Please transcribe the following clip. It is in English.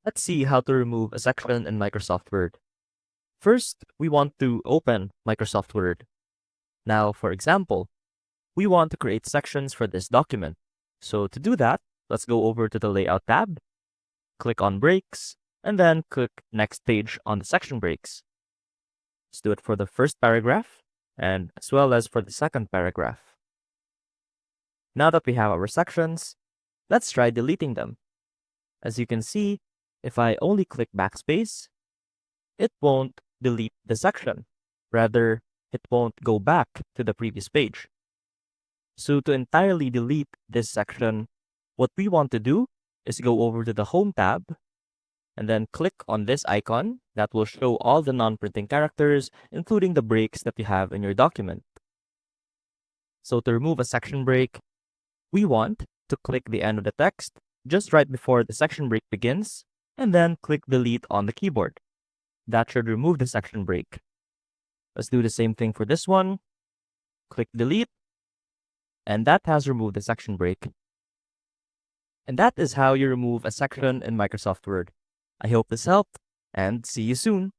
Let's see how to remove a section in Microsoft Word. First, we want to open Microsoft Word. Now, for example, we want to create sections for this document. So to do that, let's go over to the Layout tab, click on Breaks, and then click Next Page on the section breaks. Let's do it for the first paragraph, and as well as for the second paragraph. Now that we have our sections, let's try deleting them. As you can see, if I only click backspace, it won't delete the section. Rather, it won't go back to the previous page. So to entirely delete this section, what we want to do is go over to the Home tab and then click on this icon that will show all the non-printing characters, including the breaks that you have in your document. So to remove a section break, we want to click the end of the text just right before the section break begins, and then click delete on the keyboard. That should remove the section break. Let's do the same thing for this one. Click delete, and that has removed the section break. And that is how you remove a section in Microsoft Word. I hope this helped, and see you soon.